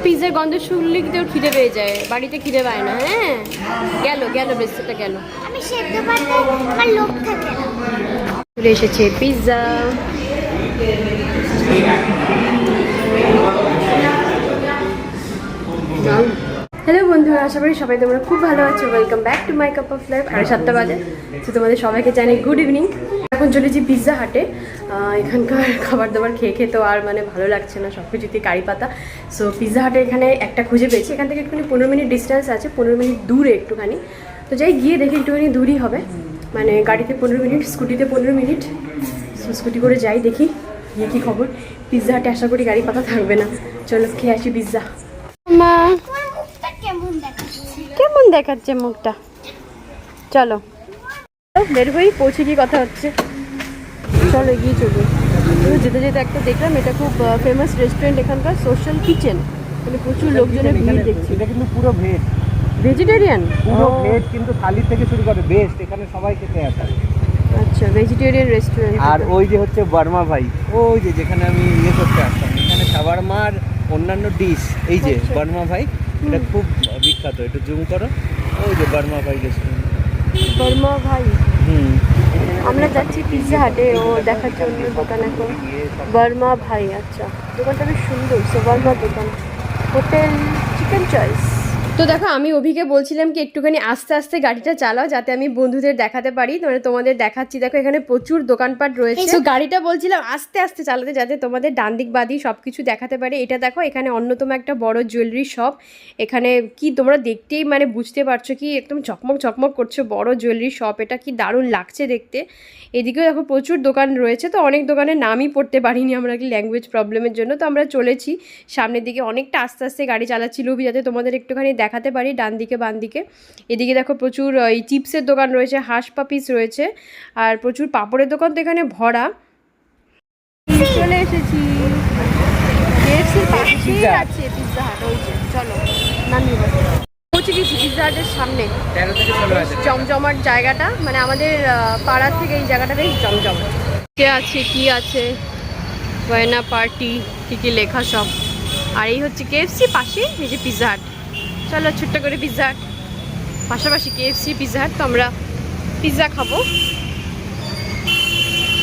পিৎজার গন্ধ শুনলে কি তোর খিদে পেয়ে যায়, বাড়িতে খিদে পায় না। হ্যাঁ গেল গেল বেস্টটা গেল। আমি সেদ্ধ পাতে আমার লোভ থাকে না। চলে এসেছে পিৎজা। হ্যালো বন্ধুরা, আশা করি সবাই তোমরা খুব ভালো আছো। Welcome back to my cup of life. 7:30 বাজে, তো তোমাদের সবাইকে জানাই গুড ইভিনিং। এখন চলেছি পিৎজা হাটে। এখানকার খাবার দাবার খেয়ে খেয়ে তো আর মানে ভালো লাগছে না, সব কিছুতেই কারি পাতা। সো পিৎজা হাটে এখানে একটা খুঁজে পেয়েছি। এখান থেকে একটুখানি 15 মিনিট ডিস্টেন্স আছে, 15 মিনিট দূরে একটুখানি। তো যাই গিয়ে দেখি, একটুখানি দূরই হবে, মানে গাড়িতে 15 মিনিট, স্কুটিতে 15 মিনিট। সো স্কুটি করে যাই, দেখি গিয়ে কী খবর। পিৎজা হাটে আশা করি গাড়ি পাতা থাকবে না। চলো খেয়ে আসি পিৎজা। মা কেমন দেখাচ্ছে মুখটা? চলো বের হই, পৌঁছে গিয়ে কথা হচ্ছে। চলো এগিয়ে চলুন। যেতে যেতে একটা দেখলাম, এটা খুব ফেমাস রেস্টুরেন্ট এখানকার, সোশ্যাল কিচেন। মানে প্রচুর লোকজনের ভিড় দেখছি। এটা কিন্তু পুরো ভেজ, ভেজিটেরিয়ান, পুরো ভেজ, কিন্তু থালি থেকে শুরু করে বেস্ট এখানে সবাই খেতে আসে। আচ্ছা ভেজিটেরিয়ান রেস্টুরেন্ট। আর ওই যে হচ্ছে বর্মা ভাই, ওই যে যেখানে আমি ইয়ে করতে আসতাম, এখানে শাওয়ারমার অন্যান্য ডিশ, এই যে বর্মা ভাই, এটা খুব বিখ্যাত। একটু জুম করো, ওই যে বর্মা ভাই রেস্টুরেন্ট। বর্মা ভাই, আমরা যাচ্ছি পিৎজা হাটে ও দেখার জন্য দোকান এখন। বর্মা ভাই, আচ্ছা দোকানটা বেশ সুন্দর। সো বর্মা দোকান, হোটেল চিকেন চয়েস। তো দেখো, আমি অভিকে বলছিলাম কি একটুখানি আস্তে আস্তে গাড়িটা চালাও, যাতে আমি বন্ধুদের দেখাতে পারি। মানে তোমাদের দেখাচ্ছি, দেখো এখানে প্রচুর দোকানপাট রয়েছে। তো গাড়িটা বলছিলাম আস্তে আস্তে চালাতে, যাতে তোমাদের ডান দিক বাদি সব কিছু দেখাতে পারি। এটা দেখো, এখানে অন্যতম একটা বড় জুয়েলারি শপ। এখানে কি তোমরা দেখতেই মানে বুঝতে পারছো কি একদম চকমক চকমক করছে, বড় জুয়েলারি শপ। এটা কি দারুণ লাগছে দেখতে। এদিকেও দেখো প্রচুর দোকান রয়েছে। তো অনেক দোকানের নামই পড়তে পারিনি আমরা, কি ল্যাঙ্গুয়েজ প্রবলেমের জন্য। তো আমরা চলেছি সামনের দিকে, অনেকটা আস্তে আস্তে গাড়ি চালাচ্ছিল অভি, যাতে তোমাদের একটুখানি দেখাতে পারি ডান দিকে বাম দিকে। এদিকে দেখো প্রচুর এই চিপসের দোকান রয়েছে, হাঁস পাপিস রয়েছে, আর প্রচুর পাপড়ের দোকান তো এখানে ভরা। চলে এসেছি কেএফসির পাশেই আছে পিৎজা হাট। ওই যে চলো নামিয়ে পৌঁছে গেছি পিৎজা হাটের সামনে। জমজমাট জায়গাটা, মানে আমাদের পাড়ার থেকে এই জায়গাটা বেশ জমজমাট। কে আছে কি আছে, গয়না পার্টি কী কী লেখা সব। আর এই হচ্ছে কেএফসি, পাশে এই যে পিৎজা হাট। চলো ছোট্ট করে পিৎজা হাট, পাশাপাশি কেএফসি পিৎজা হাট। তো আমরা পিৎজা খাবো,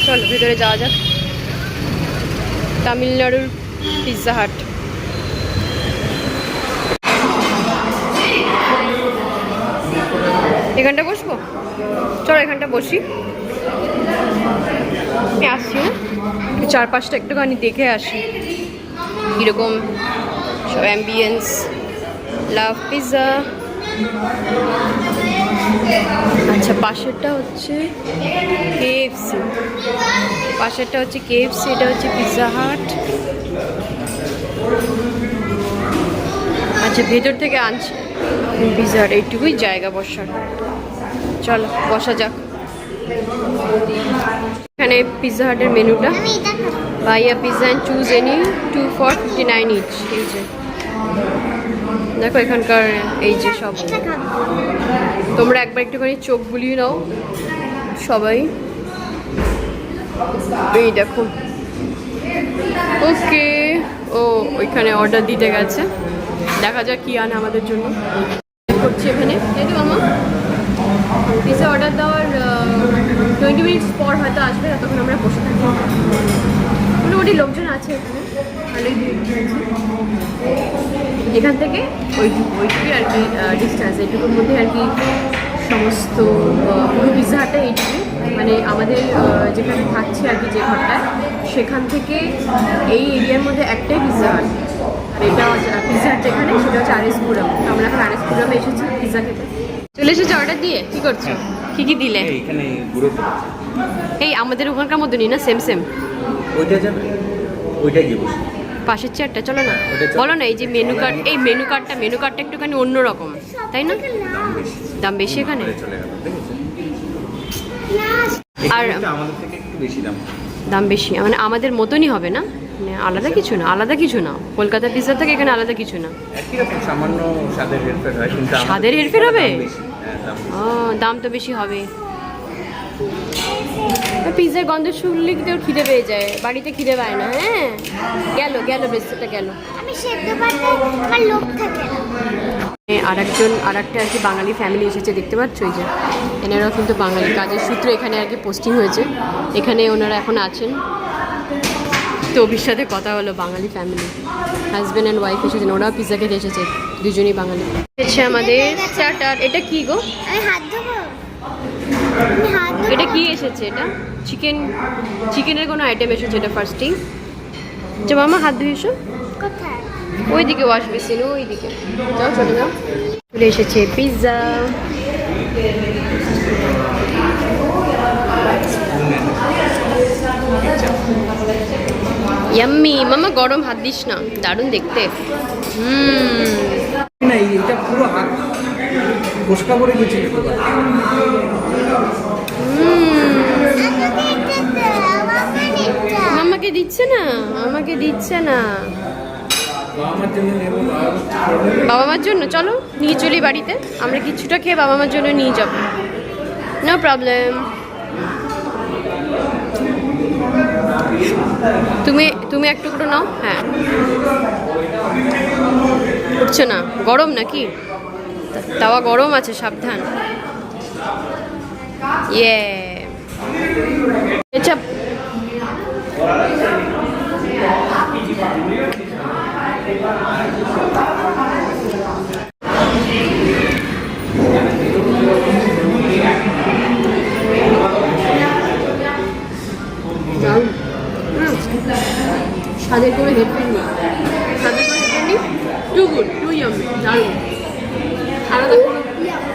চলো ভেতরে যাওয়া যাক। তামিলনাড়ুর পিৎজা হাট। এখানটা বসবো, চলো এখানটা বসি। আসছি না, চারপাশটা একটুখানি দেখে আসি কীরকম সব অ্যাম্বিয়েন্স। লাভ পিৎজা। আচ্ছা পাশেরটা হচ্ছে কেএফসি, পাশেরটা হচ্ছে কেএফসি, এটা হচ্ছে পিৎজা হাট। আচ্ছা ভেতর থেকে আনছে পিৎজা হাট, এইটুকুই জায়গা বসার। চলো বসা যাক। এখানে পিৎজা হাটের মেনুটা, buy a pizza and choose any 2 for 59 each. এই যে দেখো এখানকার এই যে সব, তোমরা একবার একটুখানি চোখ বুলিয়ে নাও সবাই। এই দেখো, ওকে ও ওইখানে অর্ডার দিতে গেছে, দেখা যাক কি আনে আমাদের জন্য। করছি এখানে, তাই তো মামা? পিৎজা অর্ডার দেওয়ার 20 মিনিটস পর হয়তো আসবে, তখন আমরা বসে থাকি। মোটামুটি লোকজন আছে এখানে, ভালোই ভিড় আছে। এখান থেকে ওইটুকুই আর কি ডিস্টেন্স, এইটুকুর মধ্যে আর কি সমস্ত পুরো পিৎজা হাটটা এইটুকুই। মানে আমাদের যেখানে থাকছি আর কি, যে ঘরটায়, সেখান থেকে এই এরিয়ার মধ্যে একটাই পিৎজা হাট। আর এটা পিৎজা হাট যেখানে, সেটা হচ্ছে RS পুরম। আমরা এখন RS পুরমে এসেছি পিৎজা খেতে। চলে এসেছি অর্ডার দিয়ে। কী করছো? কী কী দিলে? এই আমাদের ওখানকার মতনই না, সেম সেম? ওইটা যাবে, ওইটা গিয়ে বসে পাশের চেয়ারটা চলো না, বলো না। এই যে মেনু কার্ড, এই মেনু কার্ডটা একটুখানি অন্যরকম, তাই না? দাম বেশি এখানে, আর আমাদের থেকে একটু বেশি দাম বেশি, মানে আমাদের মতনই হবে না, মানে আলাদা কিছু না, আলাদা কিছু না। কলকাতা পিৎজা থেকে এখানে আলাদা কিছু না, একই রকম, সামান্য স্বাদের হেরফের হয়, কিন্তু স্বাদের হেরফের হবে। ও দাম তো বেশি হবে। পিৎজার গন্ধ শুনলে কি তোর খিদে পেয়ে যায়, বাড়িতে খিদে পায় না। হ্যাঁ গেল বেস্টটা গেল। আমি সেদ্ধ ভাতে আমার লোভ থাকে না। আর একটা আর কি বাঙালি ফ্যামিলি এসেছে, দেখতে পাচ্ছ এই যে এনারাও কিন্তু বাঙালি, কাজের সূত্রে এখানে আর কি পোস্টিং হয়েছে, এখানে ওনারা এখন আছেন। তো অভির সাথে কথা হলো, বাঙালি ফ্যামিলি, হাজব্যান্ড অ্যান্ড ওয়াইফ এসেছেন, ওরাও পিৎজা খেতে এসেছে, দুজনেই বাঙালি। এসেছে আমাদের স্টার্টার। এটা কি গো? আমি হাত ধোবো, আমি হাত ধোবো। এটা কি এসেছে? এটা চিকেনের কোনো আইটেম এসেছে এটা ফার্স্টেই। যে মামা হাত ধুয়ে এসো, কোথায়? ওইদিকে ওয়াশ বেসিন, ওইদিকে যাও, চলে যাও। চলে এসেছে পিৎজা। ইয়াম্মি। মামা গরম, হাত দিস না, দারুণ দেখতে। না এটা পুরো হাত ফোসকা পড়ে গেছে। মামাকে দিচ্ছে না, আমাকে দিচ্ছে না। বাবা মার জন্য চলো নিয়ে চলি বাড়িতে, আমরা কিছুটা খেয়ে বাবা মার জন্য নিয়ে যাবো, নো প্রবলেম। তুমি এক টুকরো নাও। হ্যাঁ উঠছে না, গরম নাকি? তাওয়া গরম আছে, সাবধান। ইয়ে আচ্ছা, স্বাদের করে হেডফোন নিই, টু গুড, টু ইয়াম্মি, দারুণ, আলাদা কোনো টু ইয়াম্মি,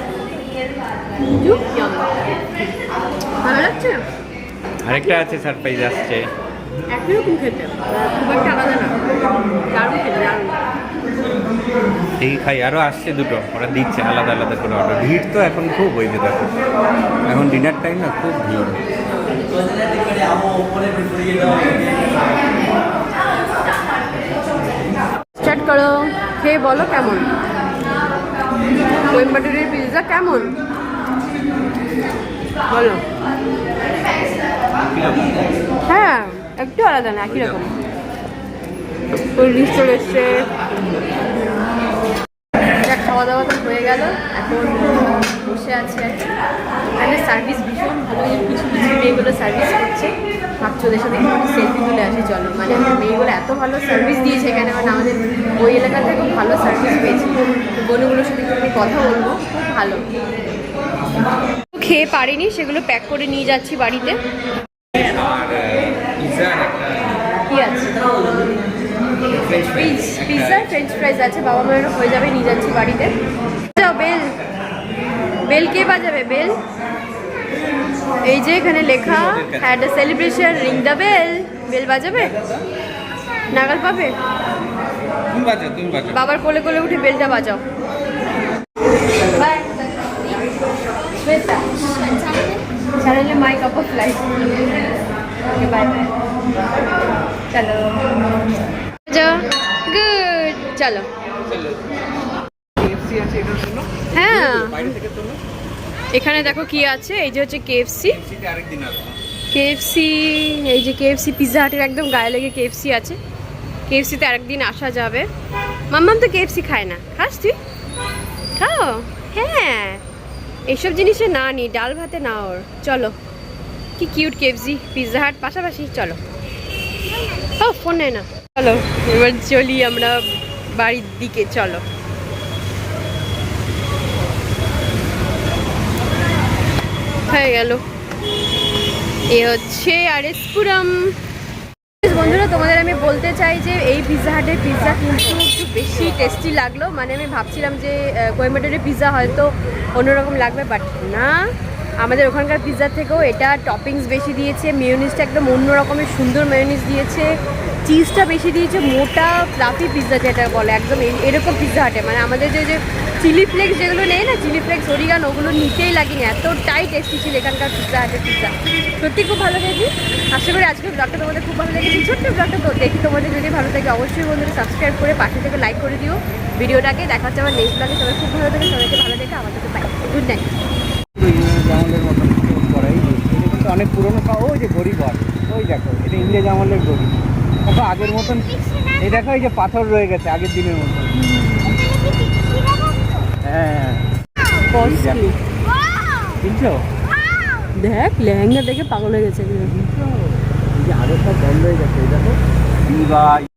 ভালো লাগছে। আরেকটা আছে সারপ্রাইজ আসছে, একই রকম খেতে, খুব একটা আলাদা না, দারুণ খেতে, দারুণ। এই খাই, আরও আসছে দুটো, ওরা দিচ্ছে আলাদা আলাদা করে অর্ডার। ভিড় তো এখন খুব, ওই যে দেখো এখন ডিনার টাইম না, খুব ভিড়। স্টার্ট করো, খেয়ে বলো কেমন কোয়েম্বাটুরের পিৎজা, কেমন বলো। হ্যাঁ একটু আলাদা না, একই রকম। কোল্ড ড্রিঙ্কস চলে এসছে, খাওয়া দাওয়া তো হয়ে গেল, এখন বসে আছে আর কি। এখানে সার্ভিস ভীষণ ভালো, কিছু মেয়েগুলো সার্ভিস করছে, ভাবছি ওদের সাথে একটু সেলফি তুলে আসি চলো। মানে মেয়েগুলো এত ভালো সার্ভিস দিয়েছে এখানে, মানে আমাদের ওই এলাকা থেকে খুব ভালো সার্ভিস পেয়েছি। বোনগুলোর সাথে একটু কথা বলবো, খুব ভালো। খেয়ে পারিনি, সেগুলো প্যাক করে নিয়ে যাচ্ছি বাড়িতে। কি আছে? পিৎজা ফ্রেঞ্চ ফ্রাইজ আছে, বাবা মায়েরও হয়ে যাবে, নিয়ে যাচ্ছি বাড়িতে। যাও, বেল কে বাজাবে? বেল এই যে এখানে লেখা, had a celebration, ring the bell বাজাবে, নাগাল পাবে। বাবার কোলে কোলে উঠে বেলটা বাজাও। ছাড়লে my cup of life. Bye bye, চলো গুড, চলো। হ্যাঁ এখানে দেখো কি আছে, এই যে হচ্ছে কেএফসি, এই যে কেএফসি, পিৎজা হাটের একদম গায়ে লেগে কেএফসি আছে। কেএফসিতে আরেকদিন আসা যাবে। মাম্মাম তো কেএফসি খায় না, খাস তুই? খাও? হ্যাঁ এইসব জিনিসে না নি, ডাল ভাতে না ওর। চলো, কি কিউট কেএফসি পিৎজা হাট পাশাপাশি, চলো। ও ফোন নেয় না, চলো এবার চলি আমরা বাড়ির দিকে, চলো। হয়ে গেল, এ হচ্ছে আরএস পুরম। বন্ধুরা তোমাদের আমি বলতে চাই যে এই পিৎজা হাটের পিৎজা কিন্তু একটু বেশি টেস্টি লাগলো। মানে আমি ভাবছিলাম যে কোয়েম্বাটুরের পিৎজা হয়তো অন্যরকম লাগবে, বাট না, আমাদের ওখানকার পিৎজার থেকেও এটা টপিংস বেশি দিয়েছে, মেয়োনিজটা একদম অন্য রকমের সুন্দর মেয়োনিজ দিয়েছে, চিজটা বেশি দিয়েছে, মোটা ফ্লাফি পিৎজা যেটা বলে, একদম এরকম পিৎজা হাটে। মানে আমাদের যে চিলি ফ্লেক্স যেগুলো নেই না, চিলি ফ্লেক্স, অরিগান, ওগুলো নিতেই লাগেনি, এতটাই টেস্টি ছিল এখানকার পিৎজা হাটের পিৎজা। সত্যি খুব ভালো খেয়েছি। আশা করি আজকের ব্লগটা তোমাদের খুব ভালো লেগেছে। ছোট্ট ব্লগটা তো দেখি তোমাদের যদি ভালো থাকে অবশ্যই বন্ধুরা সাবস্ক্রাইব করে পাশে থেকে লাইক করে দিও ভিডিওটাকে। দেখা হচ্ছে আমার নেক্সট ব্লগে। সবাই খুব ভালো থাকে, সবাইকে ভালো দেখে আমাদেরকে বাই, গুড নাইট। অনেক পুরনো ওই যে গড়িঘর, ওই দেখো এটা ইংরেজ আমলের গড়ি। দেখো আগের মতন, এই দেখো এই যে পাথর রয়ে গেছে আগের দিনের মতন। হ্যাঁ কস্টলি। কিনছো? দেখ লেহেঙ্গা দেখে পাগল হয়ে গেছে একদম। এই যে আরো সব বন্ধ হয়ে গেছে, এই দেখো বিবাহ